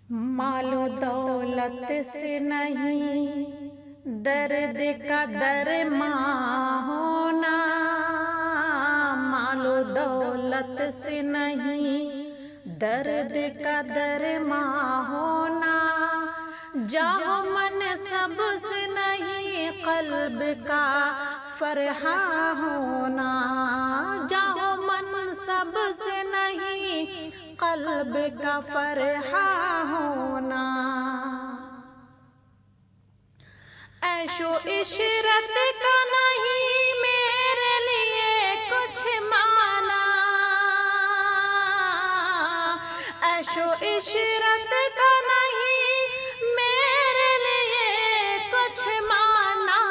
मालो दौलत से नहीं दर्द का दरमां होना, मालो दौलत से नहीं दर्द का दरमां होना, जाओ मन सबसे नहीं क़ल्ब का फरहा होना, जाओ मन सबसे नहीं क़ल्ब का फरहा होना। ऐशो इशरत का नहीं मेरे लिए कुछ माना, ऐशो इशरत का नहीं मेरे लिए कुछ माना,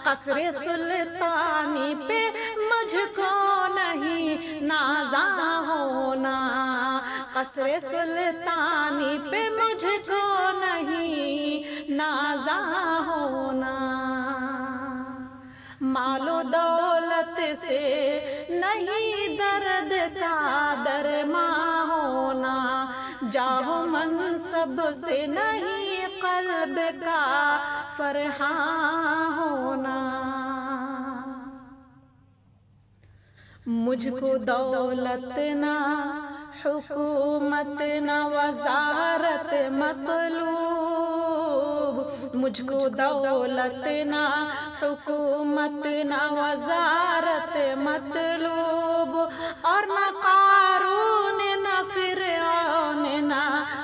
क़स्र सुल्तानी पे मुझको नहीं नाज़ा होना, क़स्र सुल्तानी पे मुझको नहीं नाज़ा होना। मालो दौलत से नहीं दर्द का दरमां होना, जाहो मनसब से नहीं क़ल्ब का फरहा होना। मुझको दौलत ना हुकूमत न वज़ारत मतलूब, मुझको दौलत न हुकूमत न वज़ारत मतलूब, और न क़ारून न फ़िरऔन न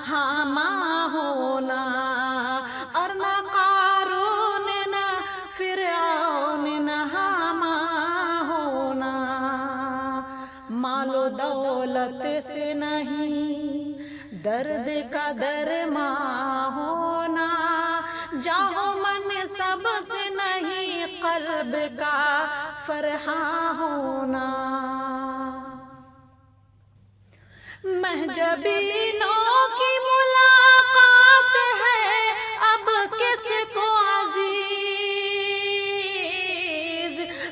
हामां होना, और न क़ारून न फ़िरऔन न हामां होना। मालो दौलत से नहीं दर्द का दरमां होना, जाओ मन सबसे नहीं क़ल्ब का फरहा होना। महजबीनों की मुलाकात है अब किसको अज़ीज़,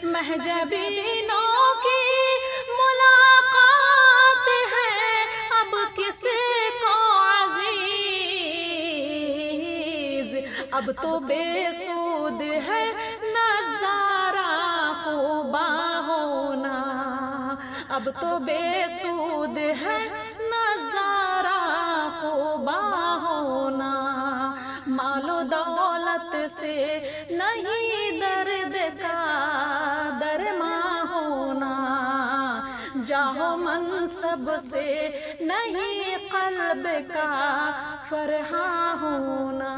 महजबीनों की मुलाकात है अब किसको अज़ीज़, अब तो बेसुध है नज़ारा ख़ुबा होना, अब तो बेसुध है नज़ारा ख़ुबा होना। मालो दौलत से नहीं दर्द का दरमां होना, जाहो मनसब से नहीं क़ल्ब का फरहा होना।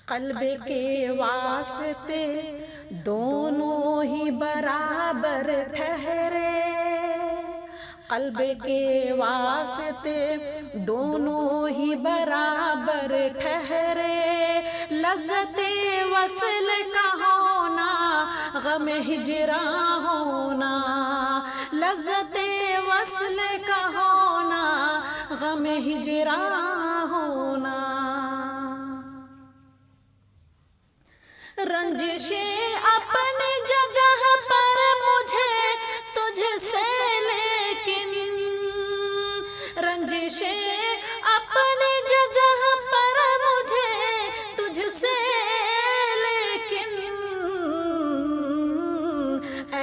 क़ल्ब के वास्ते दोनों ही बराबर ठहरे, क़ल्ब के वास्ते दोनों ही बराबर ठहरे, लज़्ज़ते वस्ल का होना ग़म हिजरां होना, लज़्ज़ते वस्ल का होना ग़म हिजरां होना। रंजिशें अपनी जगह पर मुझे तुझसे लेकिन, रंजिशें अपनी जगह पर मुझे तुझसे लेकिन, ऐ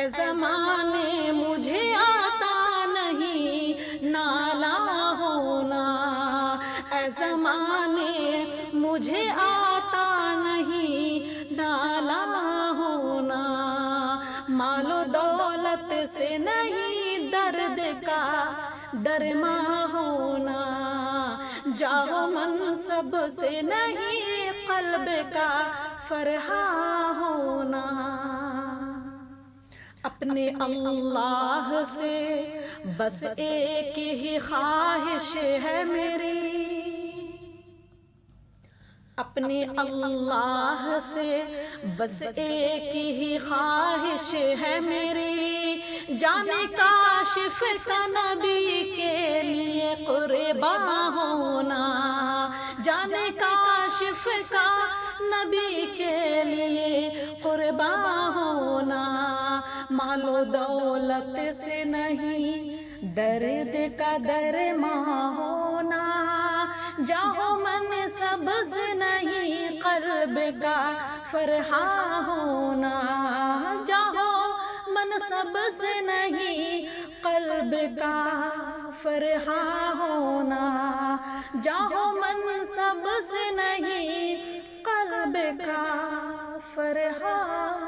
ज़माने मुझे आता नहीं नाला होना, ऐ ज़माने मुझे आता नहीं नाला होना। मालो दौलत से नहीं दर्द का दरमां होना, जाओ मनसब से नहीं क़ल्ब का फरहा होना। अपने अल्लाह से बस एक ही ख्वाहिश है मेरी, अपने अल्लाह से बस एक ही ख्वाहिश है मेरी, जाने काशिफ का नबी के लिए क़ुरबा होना, जाने काशिफ का नबी के लिए क़ुरबा होना। مال و دولت سے نہیں درد کا درماں ہونا، جاہو منصب سے نہیں قلب کا فرحاں ہونا، جاہو منصب سے نہیں قلب کا فرحاں ہونا، جاہو منصب سے نہیں قلب کا فرحاں